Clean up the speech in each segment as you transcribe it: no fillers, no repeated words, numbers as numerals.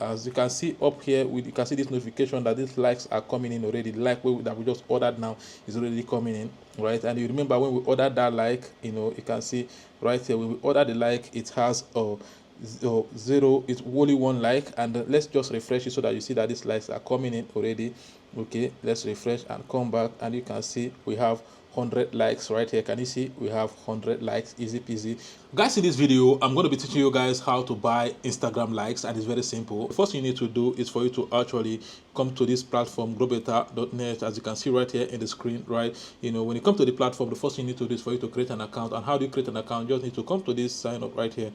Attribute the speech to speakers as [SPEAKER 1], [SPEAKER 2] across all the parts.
[SPEAKER 1] as you can see up here, you can see this notification that these likes are coming in already. The like that we just ordered now is already coming in, right? And you remember when we ordered that like, you can see right here when we ordered the like, it has zero, it's only one like. And let's just refresh it so that you see that these likes are coming in already. Okay, let's refresh and come back, and you can see we have 100 likes right here. Can you see we have 100 likes? Easy peasy. Guys, in this video I'm going to be teaching you guys how to buy Instagram likes, and it's very simple. The first thing you need to do is for you to actually come to this platform, growbetter.net, as you can see right here in the screen, right? When you come to the platform, the first thing you need to do is for you to create an account. And how do you create an account? You just need to come to this sign up right here.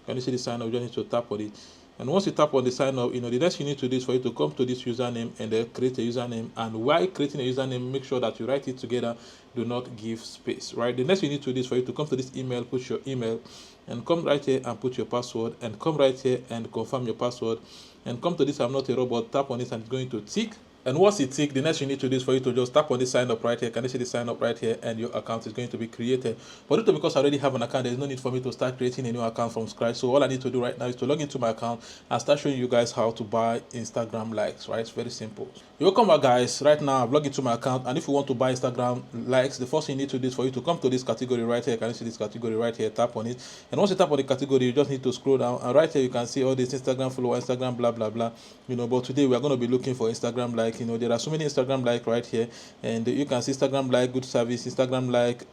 [SPEAKER 1] Can you see the sign up? You just need to tap on it. And once you tap on the sign up, the next you need to do is for you to come to this username and then create a username. And while creating a username, make sure that you write it together. Do not give space, right? The next you need to do is for you to come to this email, put your email, and come right here and put your password, and come right here and confirm your password, and come to this I'm not a robot, tap on this, and it's going to tick. And once it tick, the next you need to do is for you to just tap on the sign up right here. Can you see the sign up right here? And your account is going to be created. But because I already have an account, there's no need for me to start creating a new account from scratch. So all I need to do right now is to log into my account and start showing you guys how to buy Instagram likes, right? It's very simple. You're welcome back, guys. Right now I've logged into my account, and if you want to buy Instagram likes, the first thing you need to do is for you to come to this category right here. Can you see this category right here? Tap on it. And once you tap on the category, you just need to scroll down, and right here you can see all this Instagram follower, Instagram blah blah blah. But today we are going to be looking for Instagram like. There are so many Instagram like right here, and you can see Instagram like good service, Instagram like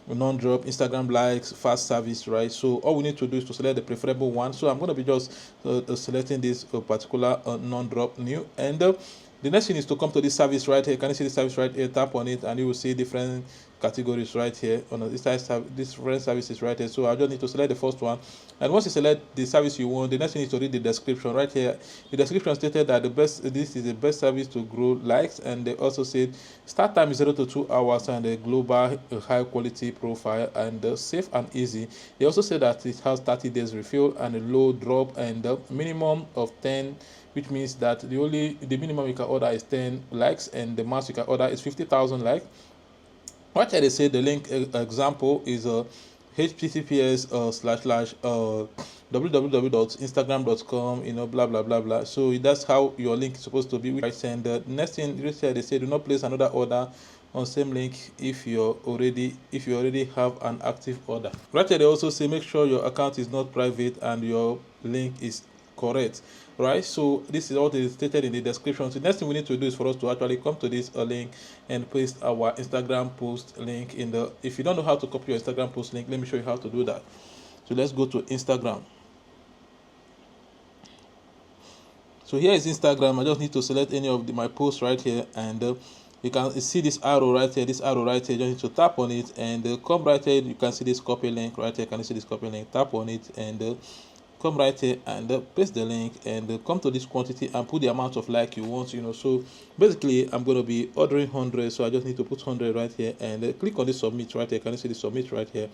[SPEAKER 1] non-drop, Instagram likes fast service, right? So all we need to do is to select the preferable one. So I'm going to be just selecting this particular non-drop new, and the next thing is to come to this service right here. Can you see the service right here? Tap on it, and you will see different categories right here on this different services right here. So I just need to select the first one, and once you select the service you want, the next thing is to read the description right here. The description stated that this is the best service to grow likes, and they also said start time is 0 to 2 hours, and a global high quality profile, and safe and easy. They also said that it has 30 days refill and a low drop, and a minimum of 10, which means that the minimum you can order is 10 likes, and the max you can order is 50,000 likes. What they say the link example is https www.instagram.com, blah blah blah blah. So that's how your link is supposed to be. And the next thing they say, do not place another order on same link if you already have an active order. Right here they also say make sure your account is not private and your link is correct, right? So this is all is stated in the description. So the next thing we need to do is for us to actually come to this link and paste our Instagram post link in the. If you don't know how to copy your Instagram post link, let me show you how to do that. So let's go to Instagram. So here is Instagram. I just need to select any of my posts right here, and you can see this arrow right here. This arrow right here, you just need to tap on it, and come right here. You can see this copy link right here. Can you see this copy link? Tap on it, and come right here and paste the link, and come to this quantity and put the amount of like you want. So basically I'm going to be ordering 100, so I just need to put 100 right here, and click on the submit right here. Can you see the submit right here?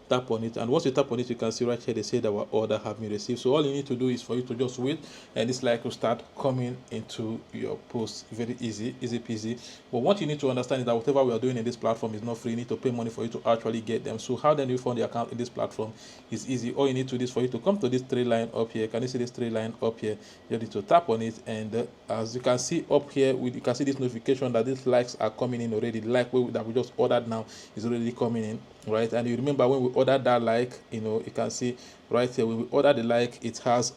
[SPEAKER 1] Tap on it, and once you tap on it, you can see right here they say that our order have been received. So all you need to do is for you to just wait, and this like will start coming into your post. Very easy peasy. But what you need to understand is that whatever we are doing in this platform is not free. You need to pay money for you to actually get them. So how then you fund the account in this platform is easy. All you need to do is for you to come to this three line up here. Can you see this three line up here? You need to tap on it, and as you can see up here, you can see this notification that these likes are coming in already. The like that we just ordered now is already coming in, right? And you remember when we ordered that like, you can see right here when we ordered the like, it has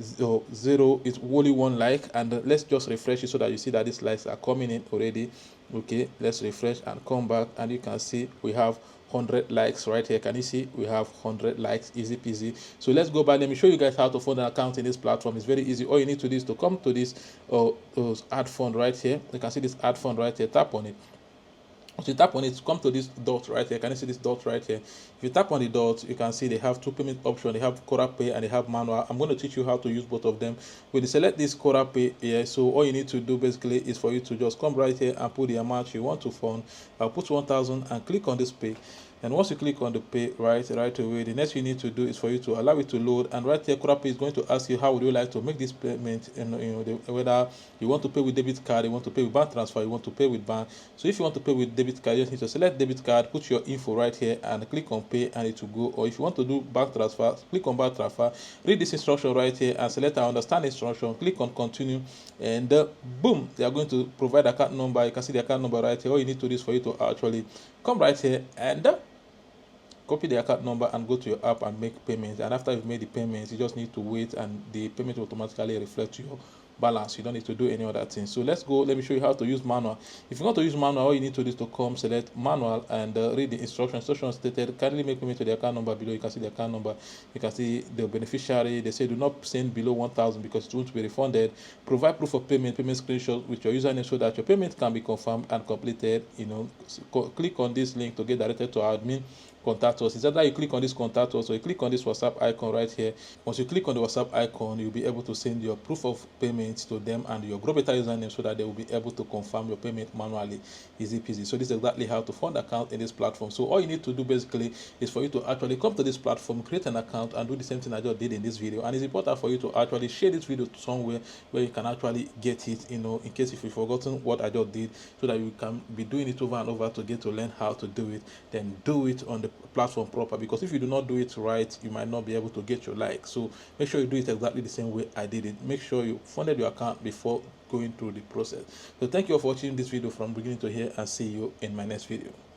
[SPEAKER 1] zero, it's only one like. And let's just refresh it so that you see that these likes are coming in already. Okay, let's refresh and come back, and you can see we have 100 likes right here. Can you see we have 100 likes? Easy peasy. So let's go back. Let me show you guys how to fund an account in this platform. It's very easy. All you need to do is to come to this add fund right here. You can see this add fund right here. Tap on it. If you tap on it, come to this dot right here. Can you see this dot right here? If you tap on the dot, you can see they have two payment options. They have Quora Pay and they have manual. I'm going to teach you how to use both of them. When you select this Quora Pay here, so all you need to do basically is for you to just come right here and put the amount you want to fund. I'll put 1,000 and click on this pay. And once you click on the pay right away, the next you need to do is for you to allow it to load. And right here, Kurape is going to ask you how would you like to make this payment, and whether you want to pay with debit card, you want to pay with bank transfer, you want to pay with bank. So if you want to pay with debit card, you just need to select debit card, put your info right here and click on pay, and it will go. Or if you want to do bank transfer, click on bank transfer, read this instruction right here and select I understand instruction, click on continue, and boom, they are going to provide account number. You can see the account number right here. All you need to do is for you to actually come right here and copy the account number and go to your app and make payments. And after you've made the payments, you just need to wait and the payment will automatically reflect your balance. You don't need to do any other thing. So let's go. Let me show you how to use manual. If you want to use manual, all you need to do is to come select manual and read the instructions stated. Kindly make payment to the account number below. You can see the account number, you can see the beneficiary. They say do not send below 1,000 because it won't be refunded. Provide proof of payment screenshot with your username so that your payment can be confirmed and completed. Click on this link to get directed to our admin. Contact us. It's either you click on this contact us or you click on this WhatsApp icon right here. Once you click on the WhatsApp icon, you'll be able to send your proof of payment to them and your Grow Better username so that they will be able to confirm your payment manually. Easy peasy. So this is exactly how to fund account in this platform. So all you need to do basically is for you to actually come to this platform, create an account and do the same thing I just did in this video. And it's important for you to actually share this video to somewhere where you can actually get it, in case if you've forgotten what I just did, so that you can be doing it over and over to get to learn how to do it. Then do it on the platform proper, because if you do not do it right, you might not be able to get your like. So make sure you do it exactly the same way I did it. Make sure you funded your account before going through the process. So thank you for watching this video from beginning to here, and see you in my next video.